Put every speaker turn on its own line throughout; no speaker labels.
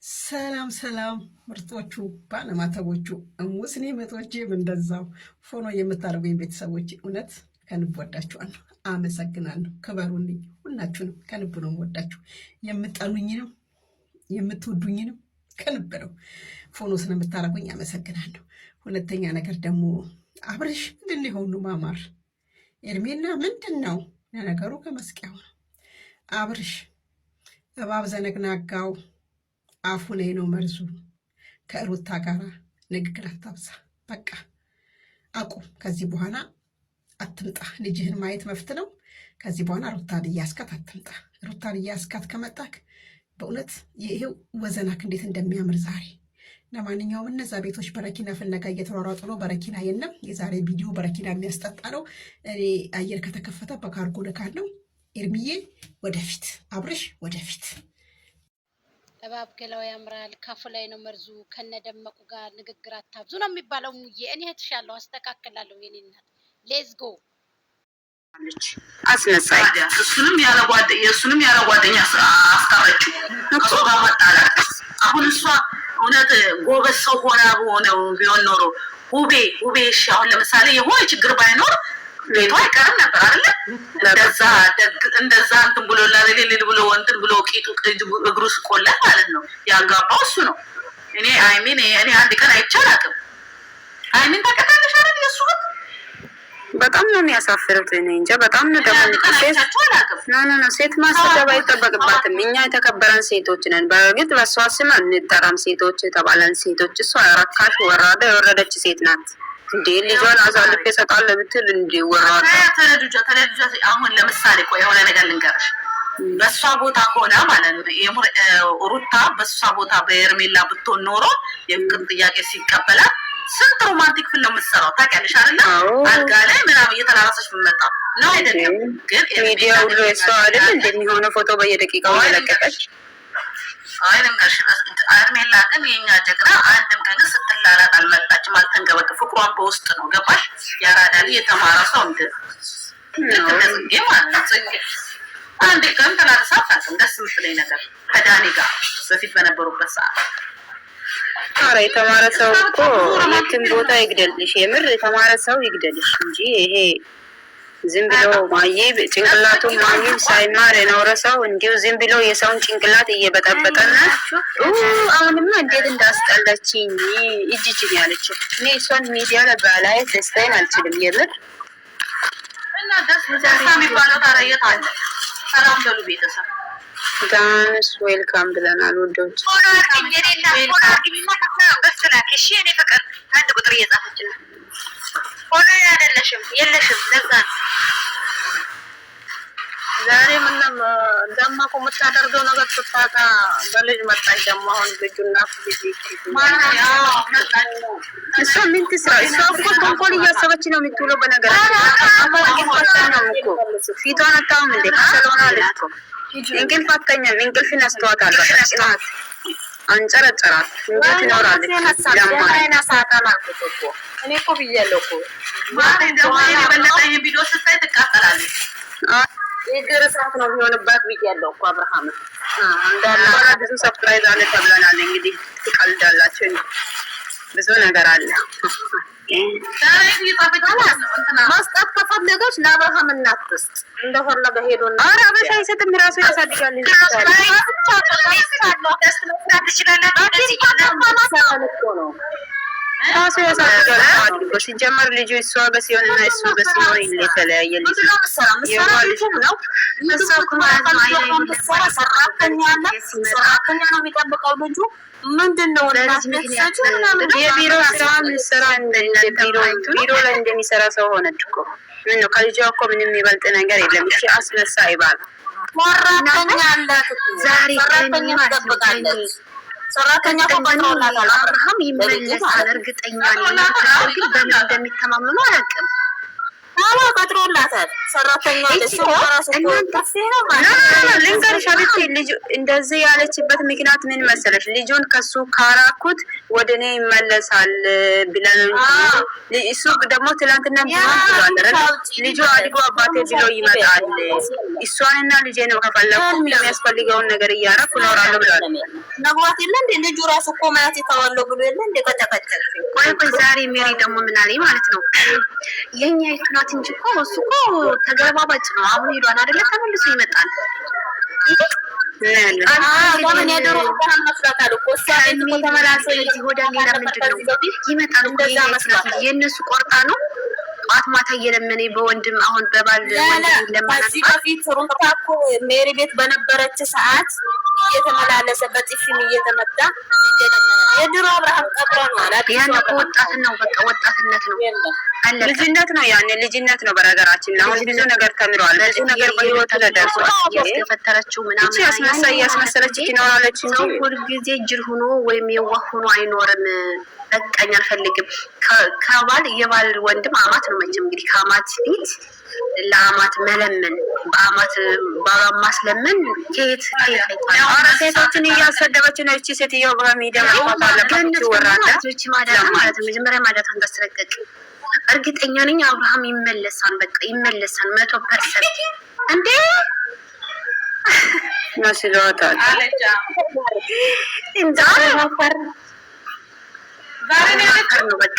ሰላም ምርጦቹ ባለማተቦቹ ሙስሊም እህቶቼም እንደዛው ፎሎ የምታደርጉኝ ቤተሰቦች እውነት ከልብ ወዳችኋለሁ። አመሰግናለሁ። ክበሩልኝ። ሁላችሁንም ከልብ ነው ወዳችሁ። የምጠሉኝንም የምትወዱኝንም ከልብ ነው። ፎሎ ስለምታደርጉኝ አመሰግናለሁ። ሁለተኛ ነገር ደግሞ አብርሽ ምንድን ሊሆኑ ማማር ኤርሜላ ምንድን ነው ለነገሩ ከመስቂያው ነው። አብርሽ እባብ ዘነግናጋው አፉ ላይ ነው መርዙ። ከሩታ ጋር ንግግር አታብዛ። በቃ አቁም። ከዚህ በኋላ አትምጣ። ልጅህን ማየት መፍት ነው። ከዚህ በኋላ ሩታን እያስካት አትምጣ። ሩታን እያስካት ከመጣክ በእውነት ይሄው ወዘናክ እንዴት እንደሚያምር ዛሬ። ለማንኛውም እነዛ ቤቶች በረኪና ፍለጋ እየተሯሯጡ ነው። በረኪና የለም። የዛሬ ቪዲዮ በረኪና የሚያስጠጣ ነው። እኔ አየር ከተከፈተ በካርጎ ልካለሁ። ኤርሚዬ ወደፊት፣ አብርሽ ወደፊት።
እባብ ገላው ያምራል፣ ካፉ ላይ ነው መርዙ። ከነደመቁ ጋር ንግግር አታብዙ ነው የሚባለው። ሙዬ እኔ እህትሻለሁ፣ አስተካክላለሁ። የኔ እናት ሌትስ ጎ
አስነሳይ። እሱንም ያለ ጓደኛ አስቀረችው። ከሱ ጋር መጣላት። አሁን እሷ እውነት ጎበዝ ሰው ሆነው ቢሆን ኖሮ ውቤ እሺ፣ አሁን ለምሳሌ የሆነ ችግር ባይኖር ቤቷ አይቀርም ነበር አይደለ? እንደዛ እንትን ብሎ ላሌሌ ብሎ እንትን ብሎ ቂጡ እግሩ ስቆለት ማለት ነው። ያጋባው እሱ ነው። እኔ አንድ ቀን አይቻላቅም። አይሚን ታውቃለሽ አይደል? የሱ
በጣም ነው የሚያሳፍሩት። እኔ እንጃ በጣም ነው ደግሞ ሴት ማሰደብ አይጠበቅባትም። እኛ የተከበረን ሴቶች ነን። በእርግጥ በሷ ስም እንጠራም ሴቶች የተባለን ሴቶች። እሷ ራካሽ ወራዳ የወረደች ሴት ናት። እንዴ ልጇን አሳልፌ እሰጣለሁ ብትል እንዴ ወራዳ
ተለድጇ። አሁን ለምሳሌ ቆይ የሆነ ነገር ልንገርሽ። በሷ ቦታ ሆነ ማለት ነው ሩታ በሷ ቦታ በኤርሜላ ብትሆን ኖሮ የፍቅር ጥያቄ ሲቀበላት ስንት ሮማንቲክ ፊልም ነው የምትሰራው ታውቂያለሽ አይደል? አልጋ ላይ ምናምን እየተላላሰች ብትመጣ ነው አይደለም? ግን
ሚዲያ ሁሉ እሷ አይደል እንደሚሆነው ፎቶ በየደቂቃው እየለቀቀች
ልንገርሽ። ኤርሜላ ግን የኛ ጀግና አንድም ቀን ስትላላት አልመጣችም፣ አልተንገበገ ፍቅሯን በውስጥ ነው ገባሽ? ያራዳል የተማረ ሰው ጽጌ ማለት ጽጌ አንድ ቀን ተላልሳ አታውቅም። ደስ የምትለኝ ነገር ከዳኒ ጋር በፊት በነበሩበት ሰዓት
ኧረ የተማረ ሰው እኮ የትም ቦታ ይግደልሽ። የምር የተማረ ሰው ይግደልሽ እንጂ ይሄ ዝም ብሎ ማይብ ጭንቅላቱን ማይብ ሳይማር የኖረ ሰው እንዲሁ ዝም ብሎ የሰውን ጭንቅላት እየበጠበጠና አሁንማ እንዴት እንዳስጠላችኝ እጅጅን ያለችው። እኔ እሷን ሚዲያ ላይ ደስታዬን አልችልም የምር።
እና ደስታ የሚባለው ታረየት አለ። ሰላም በሉ ቤተሰብ።
ዳንስ ዌልካም ብለናል ውዶች።
እኔ ፍቅር አንድ ቁጥር እየጻፈች ነው። ሆነ አይደለሽም የለሽም። ለዛ ነው
ዛሬ ምንም ደማቁ የምታደርገው ነገር ስታጣ በልጅ መጣች። ደግሞ አሁን ልጁና እሷ ምን ትስራ? እሷ እኮ ተንኮል እያሰበች ነው የምትውለው። በነገራችን እኮ ፊቷን አታውም እንዴ? ከሰሎና ልጅ እንቅልፍ አተኛም። እንቅልፍን አስተዋታለሁ። ጽናት አንጨረጨራት እንጂ ትኖራለች።
እኔ እኮ ብያለሁ እኮ ደግሞ የበለጠ ቪዲዮ ስታይ ትቃጠላለች።
የእግር እሳት ነው የሚሆንባት ብያለሁ እኮ አብርሃም። እንዳለ ብዙ ሰርፕራይዝ አለ ተብለናል። እንግዲህ ትቀልዳላችሁ። ብዙ ነገር አለ።
ማስጣት
ከፈለገች ለአብርሃም እናት ትስጥ። እንደፈለገ ሄዶና ኧረ አበሻ አይሰጥም። ራሱ ያሳድጋል። ራሱ ያሳድጋል። ሲጀመር ልጁ እሷ በሲሆንና እሱ በሲሆን የተለያየ ልጅ ነው። ሰራተኛ ነው የሚጠብቀው ልጁ ምንድን ነው የቢሮ ስራ ምንሰራ ቢሮ ላይ እንደሚሰራ ሰው ሆነች እኮ። ምን ነው ከልጇ እኮ ምንም የሚበልጥ ነገር የለም። እሺ አስነሳ ይባል
ሰራተኛ አላት ዛሬ ሰራተኛ ቆጥሮላታል።
አብርሃም ይመለሳል እርግጠኛ ነኝ። ግን በምን እንደሚተማመኑ አላውቅም።
ቀጥሮላታል ሰራተኛ
ልንገርሽ አቤት ልጅ እንደዚህ ያለችበት ምክንያት ምን መሰለሽ? ልጁን ከሱ ካራኩት ወደ እኔ ይመለሳል ብለን እሱ ደግሞ ትላንትና ልጁ አድጎ አባቴ ብሎ ይመጣል። እሷንና ልጄ ነው ከፈለኩ የሚያስፈልገውን ነገር እያረኩ እኖራለሁ ብሏል።
ነግሯት የለ እንደ ልጁ ራሱ እኮ ማየት ይተዋለሁ ብሎ የለ እንደ ከተከተል
ቆይ ዛሬ ሜሪ ደግሞ ምን አለኝ ማለት ነው የኛ ይክናት እንጂ እኮ እሱ እኮ ተገባባጭ ነው። አሁን ሄዷን አይደለ ተመልሶ ይመጣል።
ለምን ያደሩ ባህል መስራታል እኮ ሳይን
ተመላሶ ይዚህ ወደ ሌላ ምንድነው ይመጣል እኮ የነሱ ቆርጣ ነው። ጧት ማታ እየለመነ በወንድም አሁን በባል
ከዚህ በፊት ሩታ እኮ ሜሪ ቤት በነበረች ሰዓት እየተመላለሰ በጥፊም እየተመታ የድሮ አብርሃም ቀብረ ነው አላት።
ያን ወጣት ነው በቃ ወጣትነት ነው
ልጅነት ነው ያኔ ልጅነት ነው። በነገራችን ላይ አሁን ብዙ ነገር ተምሯል። ብዙ ነገር በህይወቱ ተደርሷል።
ያስከፈተረችው ምናምን
ያስመሰለች ትኖራለች እንጂ
ሁልጊዜ ጅል ሆኖ ወይም የዋህ ሆኖ አይኖርም። በቃኝ አልፈልግም ከባል የባል ወንድም አማት ነው መቼም እንግዲህ ከአማት ፊት ለአማት መለመን በአማት ባባ ማስለመን ከየት
ሴቶችን እያሰደበች ነው እቺ ሴትዮ በሚዲያ ማለት ወራዳ
እቺ ማዳታ ማለት መጀመሪያ ማዳታ እንዳስረቀቅ እርግጠኛ ነኝ አብርሃም ይመለሳል። በቃ ይመለሳል 100% እንዴ
መስሎታል
አለቻ እንዴ ዛሬ ነው በቃ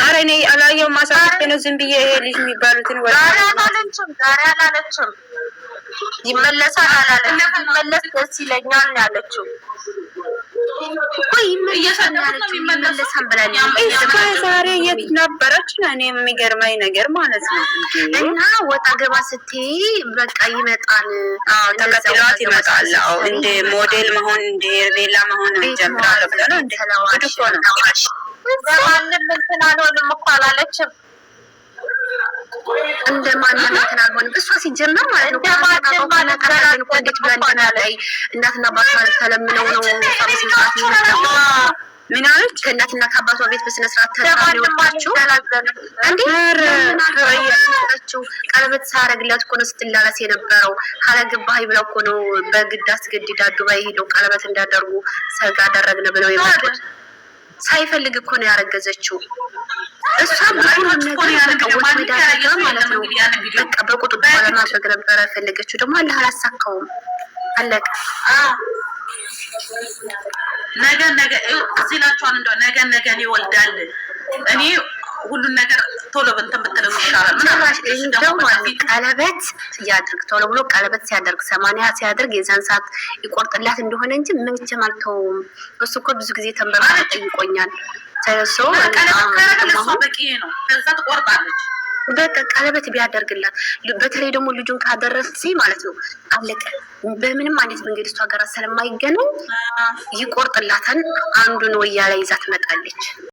ዛሬ እኔ አላየሁም። ማሳከት ነው ዝም ብዬ ይሄ ልጅ የሚባሉትን ወራ
ዛሬ አላለችም ይመለሳል አላለችም። ይመለስ ደስ ይለኛል ነው ያለችው።
ቆይ ይመለሳል ብላለች።
ዛሬ የት ነበረች? እኔ የሚገርመኝ ነገር ማለት ነው
እና ወጣ ገባ ስትይ በቃ ይመጣል።
ተከትሏት ይመጣል። እንደ ሞዴል መሆን እንደ ሄርሜላ መሆን ጀምራለሁ ብለህ ነው እንደ
ማንም እንትን አልሆንም እኮ አላለችም።
እንደማንም እንትን አልሆንም እሷ ሲጀመር ማለት ነው። ከማንም እኮ እንዴት ብላ እንደናለይ እናትና አባቷ ተለምነው ነው ሰዓት
ምን አለች?
ከእናትና ከአባቷ ቤት በስነ ስርዓት ተጣጣሚዎቻቸው እንዴ ቀለበት ሳረግላት እኮ ነው ስትላላስ የነበረው። ካላገባህ ብለው እኮ ነው በግድ አስገድዳ ዱባይ ሄደው ቀለበት እንዳደርጉ ሰርግ አደረግን ብለው የመጡት። ሳይፈልግ እኮ ነው ያረገዘችው። እሷ ብዙ ነገር ያረገው ማለት ነው። በቃ በቁጥጥር ለማድረግ ነበር ፈለገችው። ደግሞ አላህ አላሳካውም። አለቀ። ነገ እዚላችኋን እንደው ነገ ይወልዳል። እኔ ሁሉን ነገር ቶሎ በእንትን ብትለው ይሻላል። ምናልባት እንደው ቀለበት ያድርግ ቶሎ ብሎ ቀለበት ሲያደርግ 80 ሲያደርግ የዛን ሰዓት ይቆርጥላት እንደሆነ እንጂ ምንጭም አልተውም። እሱ እኮ ብዙ ጊዜ ተንበራች ይቆያል። ሰው ቀለበት ካረገለሷ በቂ ነው። ከዛ ትቆርጣለች። በቃ ቀለበት ቢያደርግላት በተለይ ደግሞ ልጁን ካደረሰ ማለት ነው አለቀ። በምንም አይነት መንገድ እሷ ጋር ስለማይገናኝ ይቆርጥላታል። አንዱን ወያ ላይ ይዛ ትመጣለች።